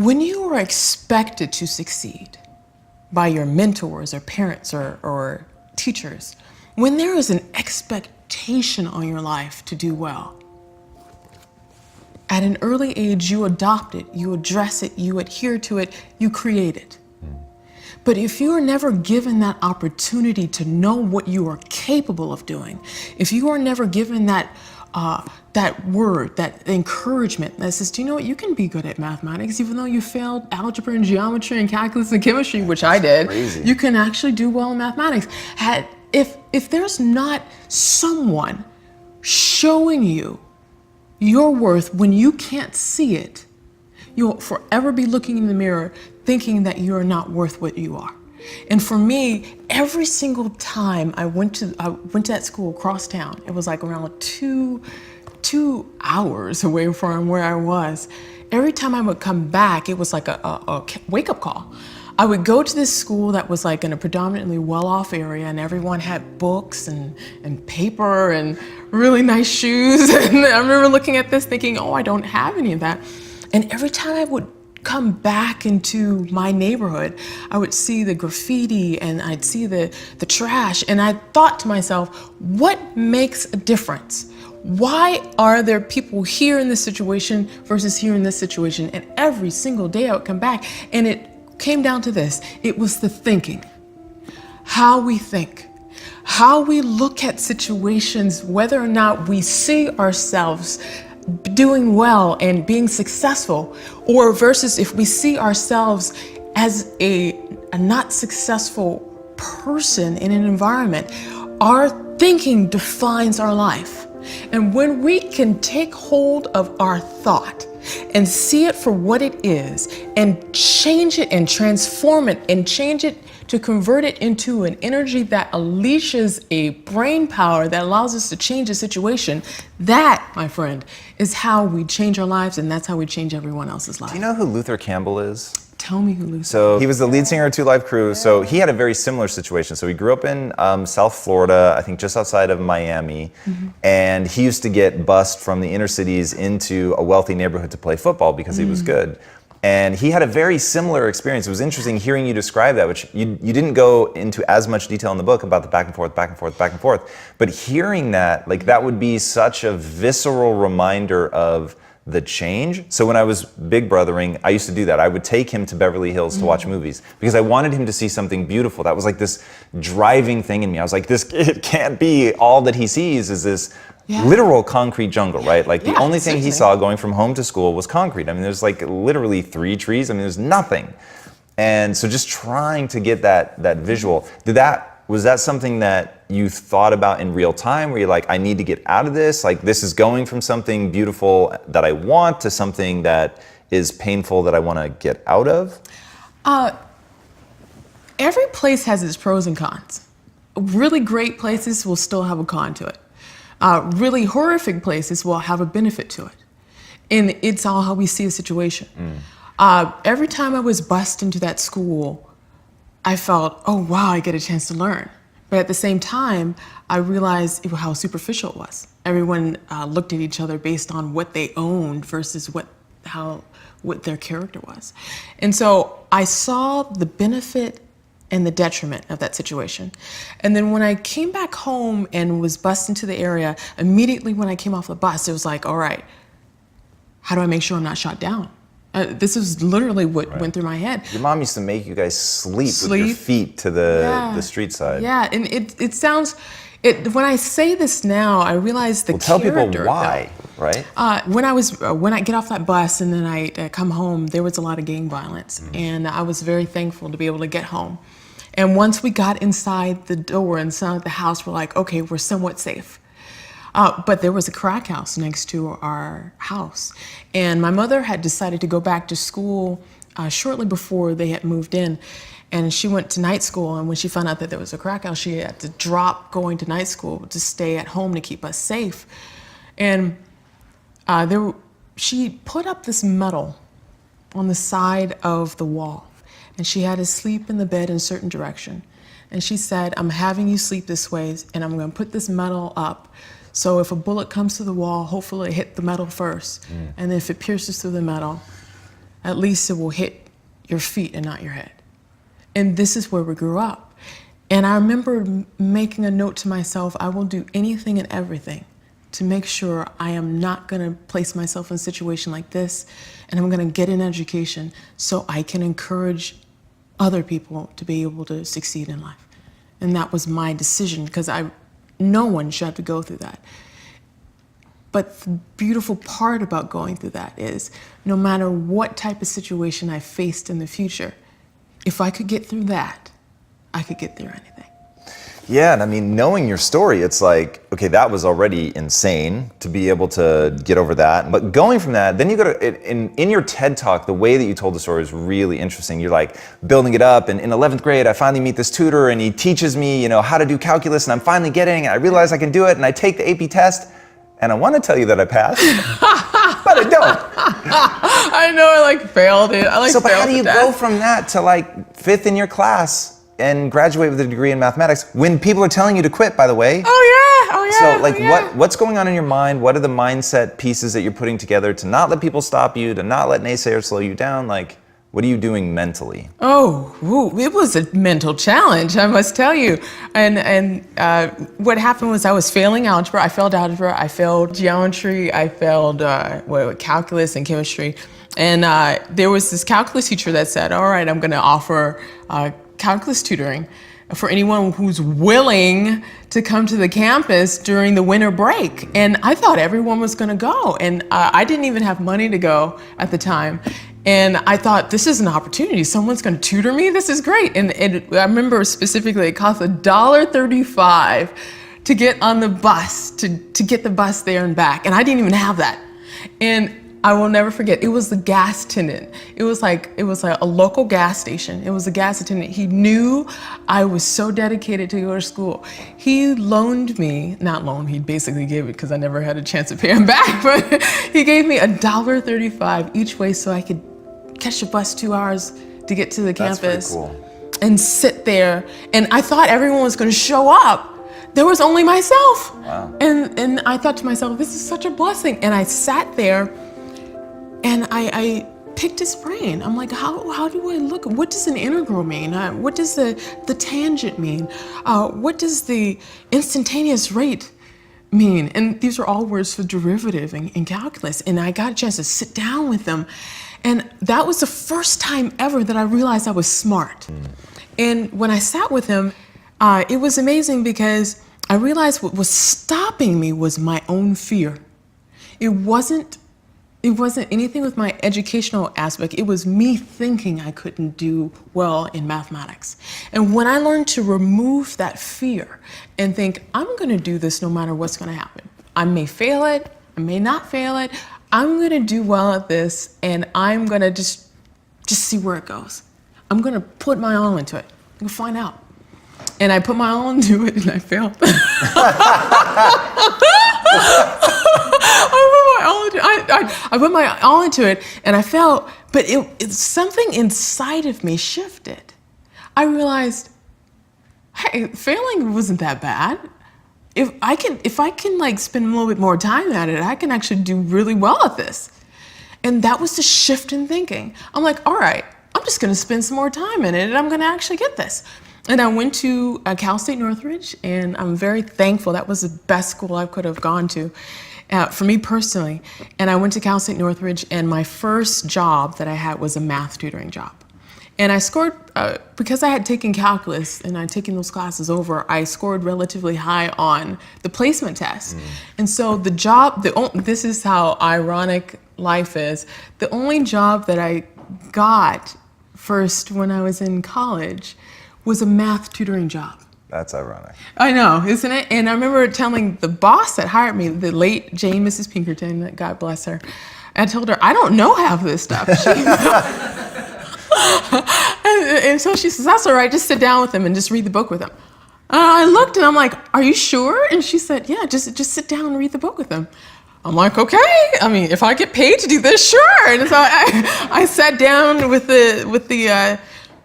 When you are expected to succeed by your mentors or parents or teachers, when there is an expectation on your life to do well, at an early age, you adopt it, you address it, you adhere to it, you create it. But if you are never given that opportunity to know what you are capable of doing, if you are never given that word, that encouragement that says, do you know what, you can be good at mathematics, even though you failed algebra and geometry and calculus and chemistry, which I did, crazy. You can actually do well in mathematics. If there's not someone showing you your worth when you can't see it, you'll forever be looking in the mirror thinking that you're not worth what you are. And for me, every single time I went to that school across town, it was like around two hours away from where I was. Every time I would come back, it was like a wake-up call. I would go to this school that was like in a predominantly well-off area, and everyone had books and paper and really nice shoes. And I remember looking at this thinking, oh, I don't have any of that. And every time I would come back into my neighborhood, I would see the graffiti and I'd see the trash. And I thought to myself, what makes a difference? Why are there people here in this situation versus here in this situation? And every single day I would come back, and it came down to this. It was the thinking, how we think, how we look at situations, whether or not we see ourselves doing well and being successful, or versus if we see ourselves as a not successful person in an environment. Our thinking defines our life. And when we can take hold of our thought and see it for what it is and change it and transform it and change it to convert it into an energy that unleashes a brain power that allows us to change a situation, that, my friend, is how we change our lives, and that's how we change everyone else's life. Do you know who Luther Campbell is? Tell me who Luther. So he was the lead singer of Two Live Crew. So he had a very similar situation. So he grew up in South Florida, I think just outside of Miami. And he used to get bused from the inner cities into a wealthy neighborhood to play football because he was good. And he had a very similar experience. It was interesting hearing you describe that, which you didn't go into as much detail in the book about the back and forth, back and forth, back and forth. But hearing that, like, that would be such a visceral reminder of the change. So when I was big brothering, I used to do that. I would take him to Beverly Hills to watch movies because I wanted him to see something beautiful. That was like this driving thing in me. I was like, it can't be all that he sees is this literal concrete jungle, right? Like the only thing he saw going from home to school was concrete. I mean, there's like literally 3 trees. I mean, there's nothing. And so just trying to get that visual, was that something that you thought about in real time, where you're like, I need to get out of this? Like, this is going from something beautiful that I want to something that is painful that I want to get out of? Every place has its pros and cons. Really great places will still have a con to it. Really horrific places will have a benefit to it. And it's all how we see a situation. Every time I was bussed into that school, I felt, oh wow, I get a chance to learn. But at the same time, I realized how superficial it was. Everyone looked at each other based on what they owned versus what their character was. And so I saw the benefit and the detriment of that situation. And then when I came back home and was bussed into the area, immediately when I came off the bus, it was like, all right, how do I make sure I'm not shot down? This is literally what went through my head. Your mom used to make you guys sleep with your feet to the street side. Yeah, and it sounds, when I say this now, I realize the character. Tell people why, right? When I get off that bus and then I come home, there was a lot of gang violence, and I was very thankful to be able to get home. And once we got inside the door, inside the house, we're like, okay, we're somewhat safe. But there was a crack house next to our house. And my mother had decided to go back to school shortly before they had moved in. And she went to night school. And when she found out that there was a crack house, she had to drop going to night school to stay at home to keep us safe. And she put up this metal on the side of the wall. And she had us sleep in the bed in a certain direction. And she said, I'm having you sleep this way, and I'm going to put this metal up. So if a bullet comes to the wall, hopefully it hit the metal first. And if it pierces through the metal, at least it will hit your feet and not your head. And this is where we grew up. And I remember making a note to myself, I will do anything and everything to make sure I am not going to place myself in a situation like this, and I'm going to get an education so I can encourage other people to be able to succeed in life. And that was my decision, because no one should have to go through that. But the beautiful part about going through that is no matter what type of situation I faced in the future, if I could get through that, I could get through anything. Yeah, and I mean, knowing your story, it's like, okay, that was already insane to be able to get over that. But going from that, then you go to, in your TED Talk, the way that you told the story is really interesting. You're like building it up, and in 11th grade, I finally meet this tutor, and he teaches me, how to do calculus, and I'm finally getting it, and I realize I can do it, and I take the AP test, and I want to tell you that I passed, but I don't. I know, I failed it. But how do you go from that to 5th in your class and graduate with a degree in mathematics when people are telling you to quit, by the way? Oh yeah. So what's going on in your mind? What are the mindset pieces that you're putting together to not let people stop you, to not let naysayers slow you down? What are you doing mentally? It was a mental challenge, I must tell you. And what happened was I was failing algebra. I failed algebra. I failed geometry. I failed calculus and chemistry. And there was this calculus teacher that said, all right, I'm going to offer calculus tutoring for anyone who's willing to come to the campus during the winter break. And I thought everyone was going to go. And I didn't even have money to go at the time. And I thought, this is an opportunity. Someone's going to tutor me. This is great. And I remember specifically it cost $1.35 to get on the bus, to get the bus there and back. And I didn't even have that. And I will never forget, it was the gas attendant. It was like a local gas station. It was a gas attendant. He knew I was so dedicated to go to school. He loaned me, he basically gave it because I never had a chance to pay him back, but he gave me $1.35 each way so I could catch a bus 2 hours to get to the campus. That's pretty cool. And sit there. And I thought everyone was going to show up. There was only myself. Wow. And I thought to myself, this is such a blessing. And I sat there and I picked his brain. I'm like, how do I look? What does an integral mean? What does the tangent mean? What does the instantaneous rate mean? And these are all words for derivative in calculus. And I got a chance to sit down with them. And that was the first time ever that I realized I was smart. And when I sat with him, it was amazing because I realized what was stopping me was my own fear. It wasn't anything with my educational aspect. It was me thinking I couldn't do well in mathematics. And when I learned to remove that fear and think, I'm going to do this no matter what's going to happen. I may fail it, I may not fail it. I'm going to do well at this, and I'm going to just see where it goes. I'm going to put my all into it. I'm going to find out. And I put my all into it, and I failed. I put my all into it, and I failed, but it's something inside of me shifted. I realized, hey, failing wasn't that bad. If I can spend a little bit more time at it, I can actually do really well at this. And that was the shift in thinking. I'm like, all right, I'm just going to spend some more time in it, and I'm going to actually get this. And I went to Cal State Northridge, and I'm very thankful. That was the best school I could have gone to for me personally. And I went to Cal State Northridge, and my first job that I had was a math tutoring job. And I scored, because I had taken calculus and I'd taken those classes over, I scored relatively high on the placement test. And so the job, this is how ironic life is. The only job that I got first when I was in college was a math tutoring job. That's ironic. I know, isn't it? And I remember telling the boss that hired me, the late Jane, Mrs. Pinkerton, God bless her, I told her, I don't know half of this stuff. And so she says, that's all right, just sit down with him and just read the book with him. I looked and I'm like, are you sure? And she said, yeah, just sit down and read the book with him. I'm like, okay, I mean, if I get paid to do this, sure. And so I sat down with the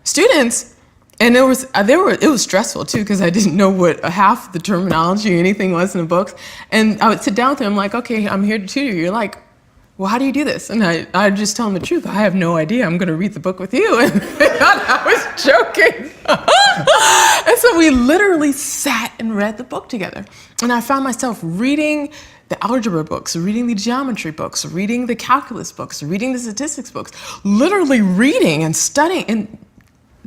students, and it was stressful too, because I didn't know what half the terminology or anything was in the books. And I would sit down with them, I'm like, okay, I'm here to tutor you. Like, well, how do you do this? And I just tell them the truth. I have no idea. I'm going to read the book with you. And they thought I was joking. And so we literally sat and read the book together. And I found myself reading the algebra books, reading the geometry books, reading the calculus books, reading the statistics books, literally reading and studying. And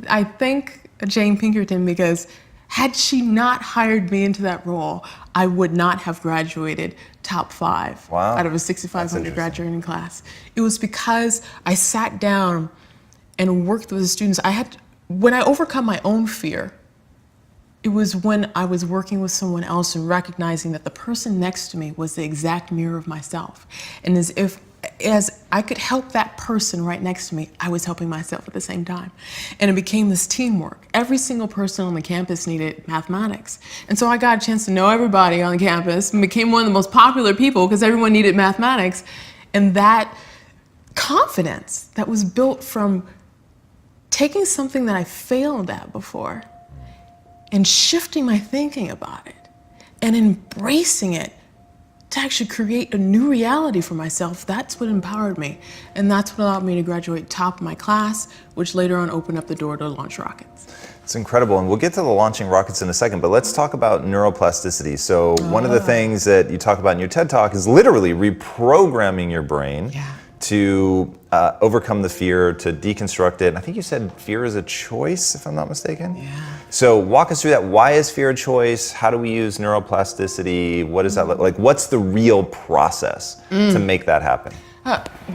I thank Jane Pinkerton, because had she not hired me into that role, I would not have graduated top 5 Wow. out of a 6,500 graduating class. It was because I sat down and worked with the students. When I overcome my own fear, it was when I was working with someone else and recognizing that the person next to me was the exact mirror of myself. And as I could help that person right next to me, I was helping myself at the same time. And it became this teamwork. Every single person on the campus needed mathematics. And so I got a chance to know everybody on the campus and became one of the most popular people because everyone needed mathematics. And that confidence that was built from taking something that I failed at before and shifting my thinking about it and embracing it to actually create a new reality for myself, that's what empowered me. And that's what allowed me to graduate top of my class, which later on opened up the door to launch rockets. It's incredible, and we'll get to the launching rockets in a second, but let's talk about neuroplasticity. So one of the things that you talk about in your TED Talk is literally reprogramming your brain to overcome the fear, to deconstruct it. I think you said fear is a choice, if I'm not mistaken. Yeah. So walk us through that. Why is fear a choice? How do we use neuroplasticity? What does that look like? What's the real process to make that happen?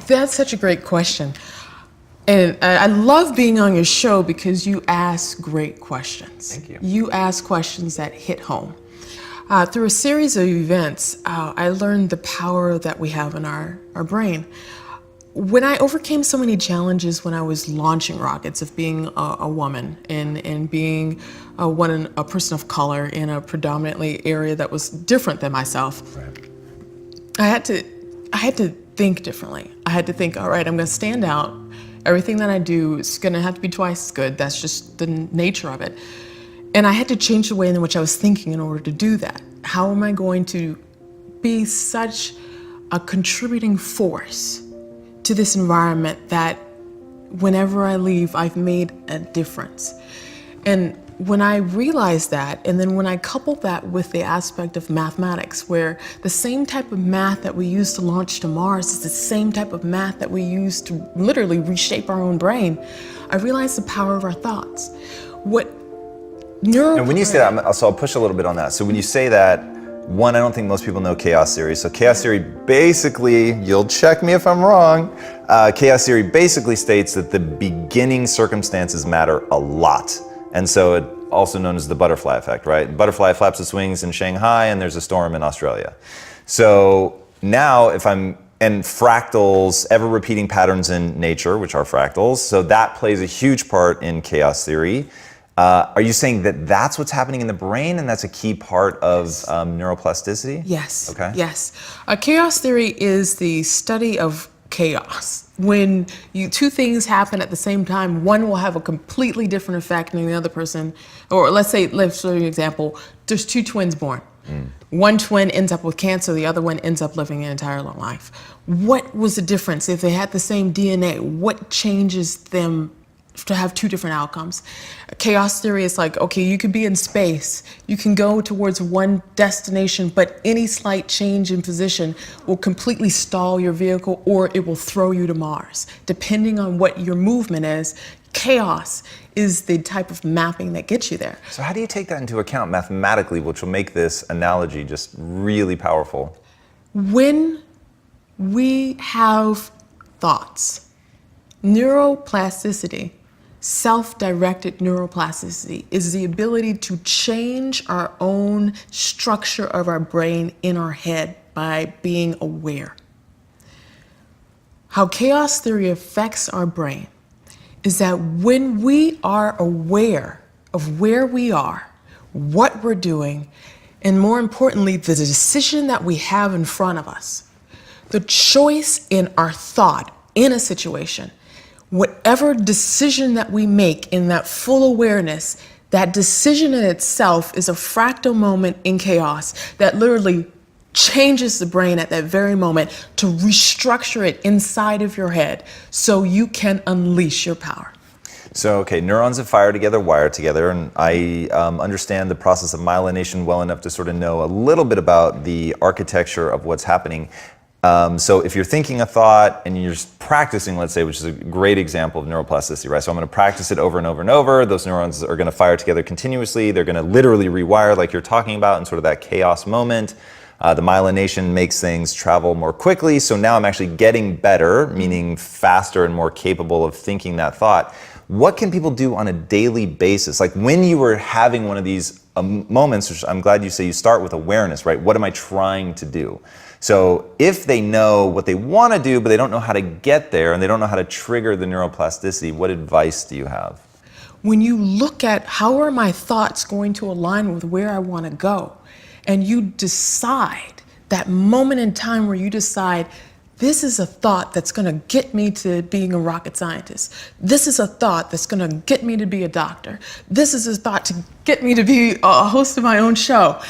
That's such a great question. And I love being on your show because you ask great questions. Thank you. You ask questions that hit home. Through a series of events, I learned the power that we have in our brain. When I overcame so many challenges when I was launching rockets, of being a woman and being a person of color in a predominantly area that was different than myself, I had to think differently. I had to think, all right, I'm going to stand out. Everything that I do is going to have to be twice as good. That's just the nature of it. And I had to change the way in which I was thinking in order to do that. How am I going to be such a contributing force to this environment that whenever I leave, I've made a difference? And when I realized that, and then when I coupled that with the aspect of mathematics, where the same type of math that we use to launch to Mars is the same type of math that we use to literally reshape our own brain, I realized the power of our thoughts. And when you say that, so I'll push a little bit on that. So when you say that, one, I don't think most people know chaos theory. So chaos theory basically, you'll check me if I'm wrong, chaos theory basically states that the beginning circumstances matter a lot. And so it also known as the butterfly effect, right? Butterfly flaps its wings in Shanghai and there's a storm in Australia. So now and fractals, ever repeating patterns in nature, which are fractals. So that plays a huge part in chaos theory. Are you saying that that's what's happening in the brain and that's a key part of neuroplasticity? Yes. Okay. Yes. Chaos theory is the study of chaos. When two things happen at the same time, one will have a completely different effect than the other person. Or let's show you an example. There's two twins born. One twin ends up with cancer, the other one ends up living an entire long life. What was the difference if they had the same DNA? What changes them to have two different outcomes? Chaos theory is like, okay, you could be in space, you can go towards one destination, but any slight change in position will completely stall your vehicle or it will throw you to Mars. Depending on what your movement is, chaos is the type of mapping that gets you there. So how do you take that into account mathematically, which will make this analogy just really powerful? When we have thoughts, neuroplasticity, self-directed neuroplasticity, is the ability to change our own structure of our brain in our head by being aware. How chaos theory affects our brain is that when we are aware of where we are, what we're doing, and more importantly, the decision that we have in front of us, the choice in our thought in a situation, whatever decision that we make in that full awareness, that decision in itself is a fractal moment in chaos that literally changes the brain at that very moment to restructure it inside of your head so you can unleash your power. So, okay, neurons that fire together wire together, and I understand the process of myelination well enough to sort of know a little bit about the architecture of what's happening. So if you're thinking a thought and you're just practicing, let's say, which is a great example of neuroplasticity, right? So I'm going to practice it over and over and over. Those neurons are going to fire together continuously. They're going to literally rewire like you're talking about in sort of that chaos moment. The myelination makes things travel more quickly. So now I'm actually getting better, meaning faster and more capable of thinking that thought. What can people do on a daily basis? Like when you were having one of these moments, which I'm glad you say you start with awareness, right? What am I trying to do? So if they know what they want to do, but they don't know how to get there and they don't know how to trigger the neuroplasticity, what advice do you have? When you look at how are my thoughts going to align with where I want to go, and you decide, that moment in time where you decide, this is a thought that's going to get me to being a rocket scientist. This is a thought that's going to get me to be a doctor. This is a thought to get me to be a host of my own show.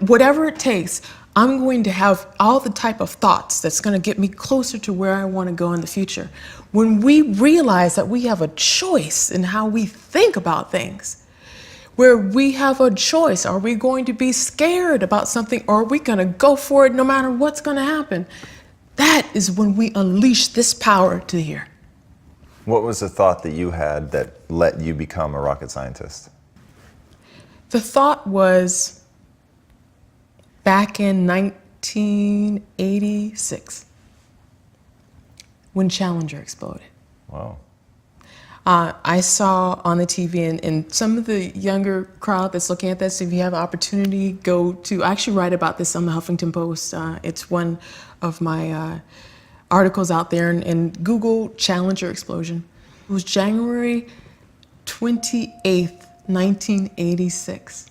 Whatever it takes, I'm going to have all the type of thoughts that's going to get me closer to where I want to go in the future. When we realize that we have a choice in how we think about things, where we have a choice, are we going to be scared about something, or are we going to go for it no matter what's going to happen? That is when we unleash this power to here. What was the thought that you had that let you become a rocket scientist? The thought was back in 1986 when Challenger exploded. Wow. I saw on the TV, and some of the younger crowd that's looking at this, if you have an opportunity, I actually write about this on the Huffington Post. It's one of my articles out there, and Google Challenger explosion. It was January 28th, 1986.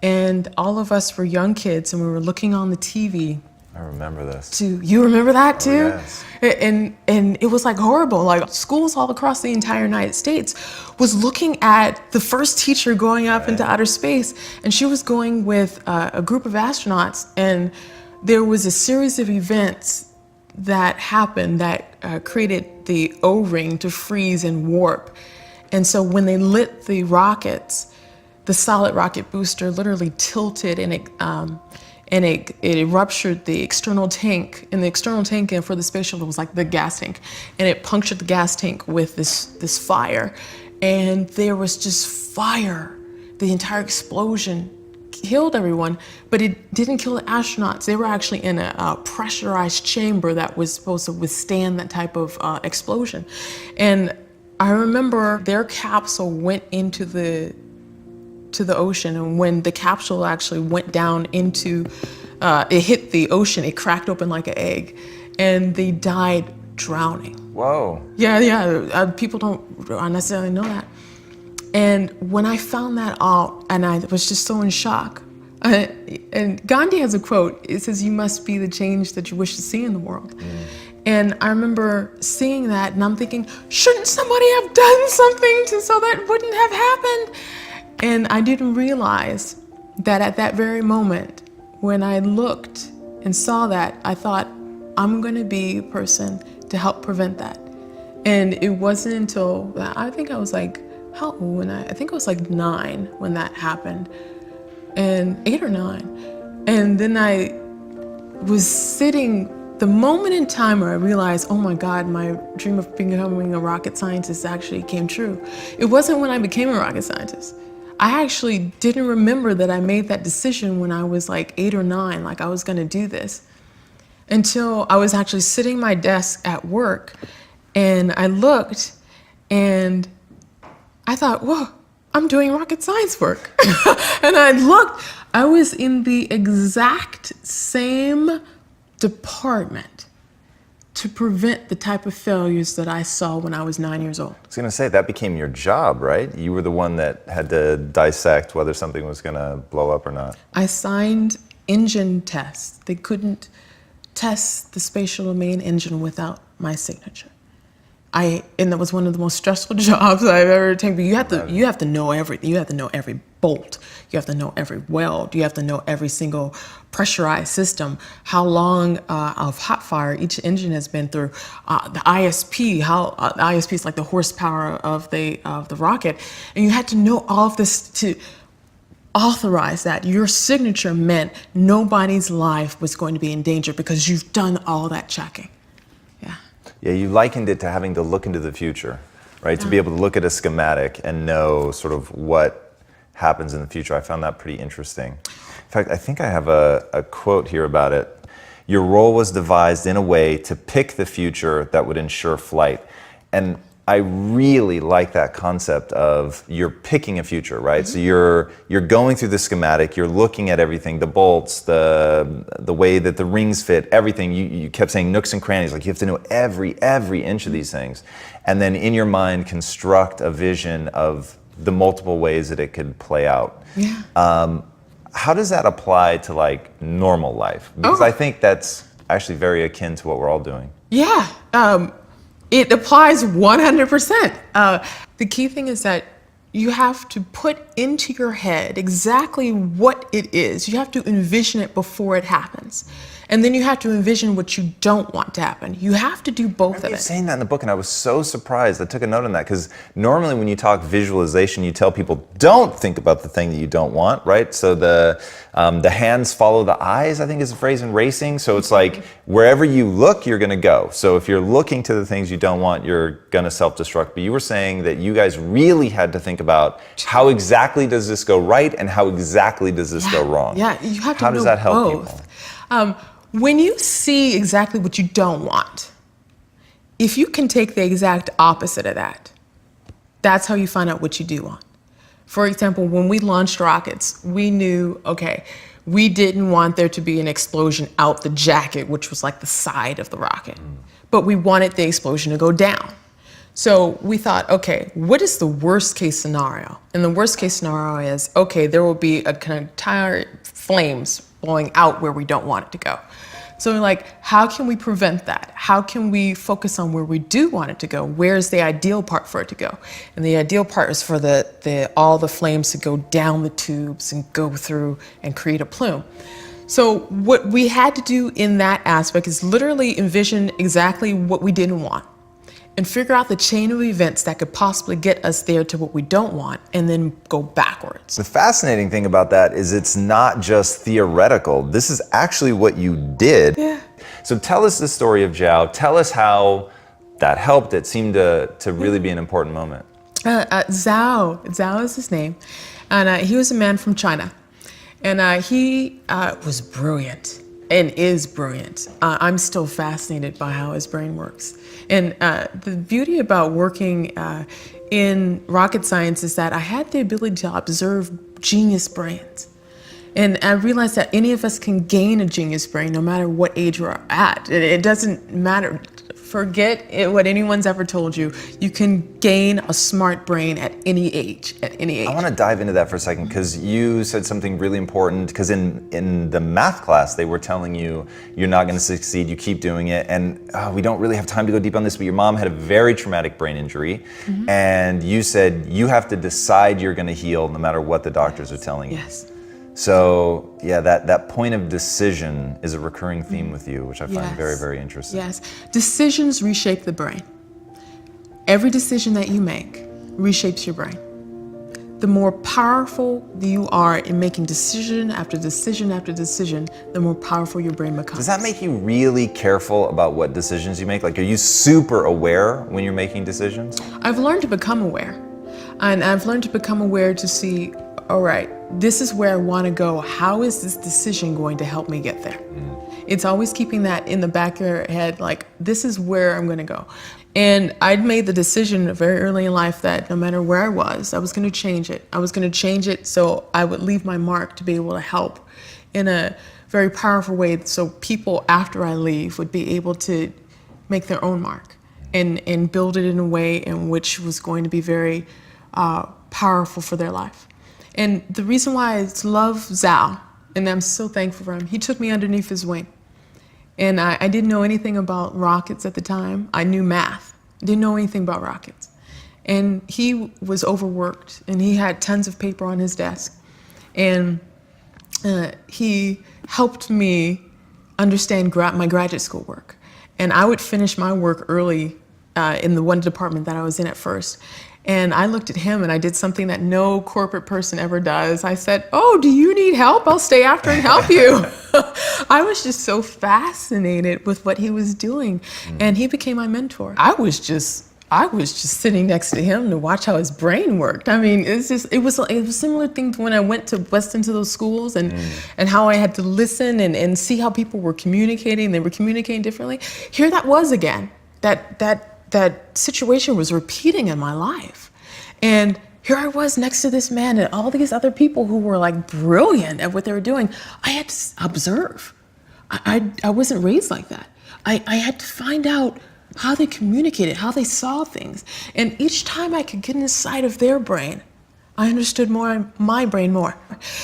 And all of us were young kids, and we were looking on the TV. I remember this. You remember that too? Oh, yes. And it was like horrible. Like schools all across the entire United States was looking at the first teacher going up into outer space, and she was going with a group of astronauts, and there was a series of events that happened that created the O-ring to freeze and warp. And so when they lit the rockets, the solid rocket booster literally tilted, and it ruptured the external tank. And the external tank for the space shuttle was like the gas tank, and it punctured the gas tank with this fire, and there was just fire. The entire explosion killed everyone, but it didn't kill the astronauts. They were actually in a pressurized chamber that was supposed to withstand that type of explosion. And I remember their capsule went into the ocean, and when the capsule actually went down into, it hit the ocean, it cracked open like an egg, and they died drowning. Whoa. Yeah. People don't necessarily know that. And when I found that out, and I was just so in shock, and Gandhi has a quote, it says, "You must be the change that you wish to see in the world." And I remember seeing that, and I'm thinking, shouldn't somebody have done something so that wouldn't have happened? And I didn't realize that at that very moment, when I looked and saw that, I thought, I'm going to be a person to help prevent that. And it wasn't until, I think I was like, how old? I think I was like 9 when that happened, and 8 or 9. And then I was sitting, the moment in time where I realized, oh my God, my dream of becoming a rocket scientist actually came true. It wasn't when I became a rocket scientist. I actually didn't remember that I made that decision when I was like 8 or 9, like I was gonna do this, until I was actually sitting at my desk at work, and I looked and I thought, whoa, I'm doing rocket science work. And I looked, I was in the exact same department to prevent the type of failures that I saw when I was 9 years old. I was going to say, that became your job, right? You were the one that had to dissect whether something was going to blow up or not. I signed engine tests. They couldn't test the space shuttle main engine without my signature. And that was one of the most stressful jobs I've ever taken. But you have to know everything. You have to know every bolt. You have to know every weld. You have to know every single pressurized system. How long of hot fire each engine has been through. The ISP. The ISP is like the horsepower of the rocket, and you had to know all of this to authorize that. Your signature meant nobody's life was going to be in danger because you've done all that checking. Yeah. Yeah, you likened it to having to look into the future, right? To be able to look at a schematic and know sort of what happens in the future. I found that pretty interesting. In fact, I think I have a quote here about it. Your role was devised in a way to pick the future that would ensure flight. And I really like that concept of you're picking a future, right? So you're going through the schematic, you're looking at everything, the bolts, the way that the rings fit, everything. You kept saying nooks and crannies, like you have to know every inch of these things. And then in your mind construct a vision of the multiple ways that it could play out. Yeah. How does that apply to like normal life? Because I think that's actually very akin to what we're all doing. Yeah. It applies 100%. The key thing is that you have to put into your head exactly what it is. You have to envision it before it happens. And then you have to envision what you don't want to happen. You have to do both of it. I remember you saying that in the book, and I was so surprised. I took a note on that, because normally when you talk visualization, you tell people, don't think about the thing that you don't want, right? So the hands follow the eyes, I think is a phrase in racing. So it's like, wherever you look, you're gonna go. So if you're looking to the things you don't want, you're gonna self-destruct. But you were saying that you guys really had to think about how exactly does this go right and how exactly does this go wrong? Yeah, you have to How know does that help both. people? When you see exactly what you don't want, if you can take the exact opposite of that, that's how you find out what you do want. For example, when we launched rockets, we knew, okay, we didn't want there to be an explosion out the jacket, which was like the side of the rocket, but we wanted the explosion to go down. So we thought, okay, what is the worst case scenario? And the worst case scenario is, okay, there will be a kind of entire flames blowing out where we don't want it to go. So we're like, how can we prevent that? How can we focus on where we do want it to go? Where's the ideal part for it to go? And the ideal part is for all the flames to go down the tubes and go through and create a plume. So what we had to do in that aspect is literally envision exactly what we didn't want and figure out the chain of events that could possibly get us there to what we don't want, and then go backwards. The fascinating thing about that is it's not just theoretical. This is actually what you did. Yeah. So tell us the story of Zhao. Tell us how that helped. It seemed to really be an important moment. Zhao is his name. And he was a man from China. And he was brilliant and is brilliant. I'm still fascinated by how his brain works. And the beauty about working in rocket science is that I had the ability to observe genius brains. And I realized that any of us can gain a genius brain no matter what age we're at. It doesn't matter. Forget what anyone's ever told you. You can gain a smart brain at any age, I want to dive into that for a second, because you said something really important, because in the math class, they were telling you, you're not going to succeed, you keep doing it. And we don't really have time to go deep on this, but your mom had a very traumatic brain injury. And you said you have to decide you're going to heal no matter what the doctors are telling you. Yes. So yeah, that point of decision is a recurring theme with you, which I find very, very interesting. Yes, decisions reshape the brain. Every decision that you make reshapes your brain. The more powerful you are in making decision after decision after decision, the more powerful your brain becomes. Does that make you really careful about what decisions you make? Like, are you super aware when you're making decisions? I've learned to become aware. And I've learned to become aware to see, all right, this is where I want to go. How is this decision going to help me get there? It's always keeping that in the back of your head, like, this is where I'm going to go. And I'd made the decision very early in life that no matter where I was going to change it. I was going to change it so I would leave my mark to be able to help in a very powerful way, so people after I leave would be able to make their own mark and build it in a way in which was going to be very powerful for their life. And the reason why I love Zhao, and I'm so thankful for him, he took me underneath his wing. And I didn't know anything about rockets at the time. I knew math. didn't know anything about rockets. And he was overworked, and he had tons of paper on his desk. And he helped me understand my graduate school work. And I would finish my work early in the one department that I was in at first. And I looked at him and I did something that no corporate person ever does. I said, "Oh, do you need help? I'll stay after and help you." I was just so fascinated with what he was doing. And he became my mentor. I was just sitting next to him to watch how his brain worked. I mean, it was a similar thing to when I went to into those schools and how I had to listen and see how people were communicating. They were communicating differently. Here that was again. That situation was repeating in my life. And here I was next to this man and all these other people who were like brilliant at what they were doing. I had to observe. I wasn't raised like that. I had to find out how they communicated, how they saw things. And each time I could get inside of their brain, I understood my brain more.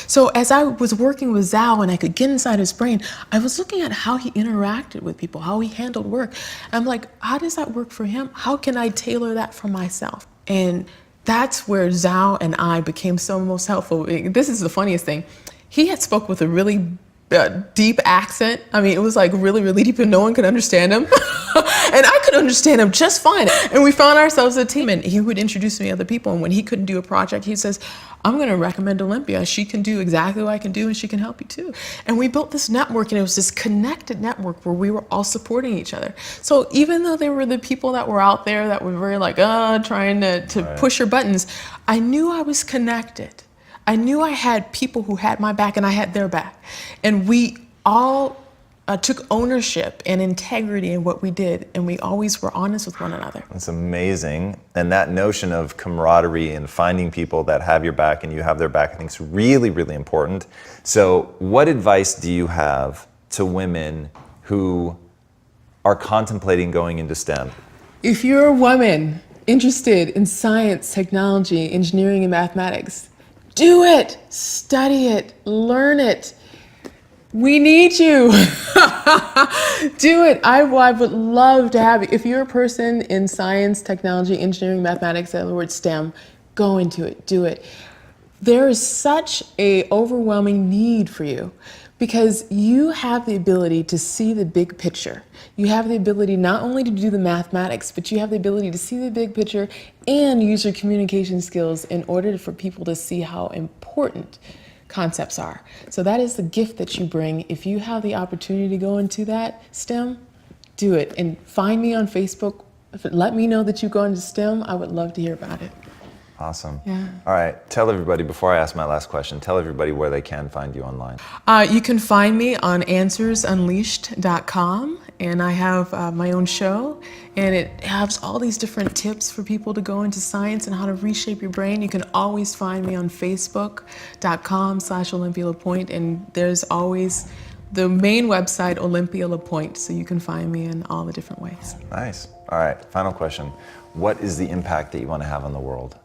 So as I was working with Zhao and I could get inside his brain, I was looking at how he interacted with people, how he handled work. I'm like, how does that work for him? How can I tailor that for myself? And that's where Zhao and I became so most helpful. This is the funniest thing. He had spoke with a really deep accent. I mean, it was like really, really deep and no one could understand him. And I could understand him just fine. And we found ourselves a team, and he would introduce me to other people. And when he couldn't do a project, he says, "I'm going to recommend Olympia. She can do exactly what I can do, and she can help you too." And we built this network, and it was this connected network where we were all supporting each other. So even though they were the people that were out there that were very like, trying to push your buttons, I knew I was connected. I knew I had people who had my back and I had their back. And we all took ownership and integrity in what we did, and we always were honest with one another. That's amazing. And that notion of camaraderie and finding people that have your back and you have their back, I think is really, really important. So what advice do you have to women who are contemplating going into STEM? If you're a woman interested in science, technology, engineering, and mathematics, do it, study it, learn it. We need you. Do it. I would love to have you. If you're a person in science, technology, engineering, mathematics, in other words, STEM, go into it, do it. There is such a overwhelming need for you because you have the ability to see the big picture. You have the ability not only to do the mathematics, but you have the ability to see the big picture and use your communication skills in order for people to see how important concepts are. So that is the gift that you bring. If you have the opportunity to go into that STEM, do it. And find me on Facebook. Let me know that you go into STEM. I would love to hear about it. Awesome. Yeah. All right. Tell everybody, before I ask my last question, tell everybody where they can find you online. You can find me on answersunleashed.com, and I have my own show, and it has all these different tips for people to go into science and how to reshape your brain. You can always find me on facebook.com/Olympia LePoint, and there's always the main website, Olympia LePoint, so you can find me in all the different ways. Nice. All right. Final question. What is the impact that you want to have on the world?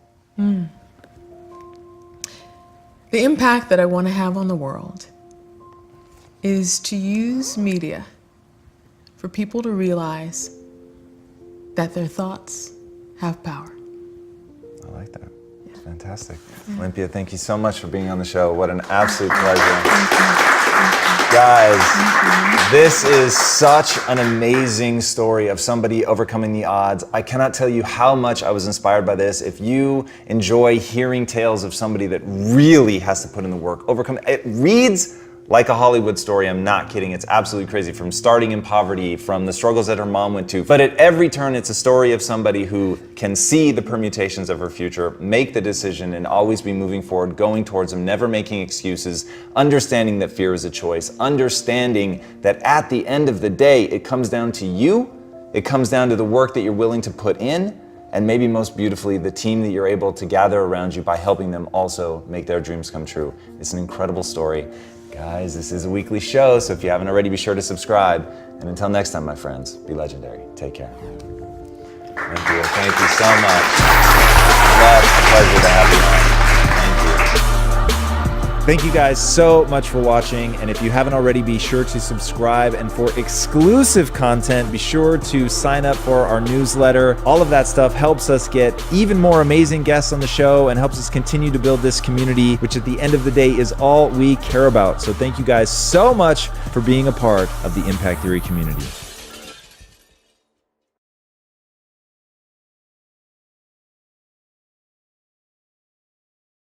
The impact that I want to have on the world is to use media for people to realize that their thoughts have power. I like that. It's fantastic. Olympia, thank you so much for being on the show. What an absolute pleasure. Guys, this is such an amazing story of somebody overcoming the odds. I cannot tell you how much I was inspired by this. If you enjoy hearing tales of somebody that really has to put in the work, overcome, it reads like a Hollywood story. I'm not kidding. It's absolutely crazy. From starting in poverty, from the struggles that her mom went to. But at every turn, it's a story of somebody who can see the permutations of her future, make the decision, and always be moving forward, going towards them, never making excuses, understanding that fear is a choice, understanding that at the end of the day, it comes down to you. It comes down to the work that you're willing to put in, and maybe most beautifully, the team that you're able to gather around you by helping them also make their dreams come true. It's an incredible story. Guys, this is a weekly show, so if you haven't already, be sure to subscribe. And until next time, my friends, be legendary. Take care. Thank you so much. It's a pleasure to have you on. Thank you. Thank you guys so much for watching. And if you haven't already, be sure to subscribe. And for exclusive content, be sure to sign up for our newsletter. All of that stuff helps us get even more amazing guests on the show and helps us continue to build this community, which at the end of the day is all we care about. So thank you guys so much for being a part of the Impact Theory community.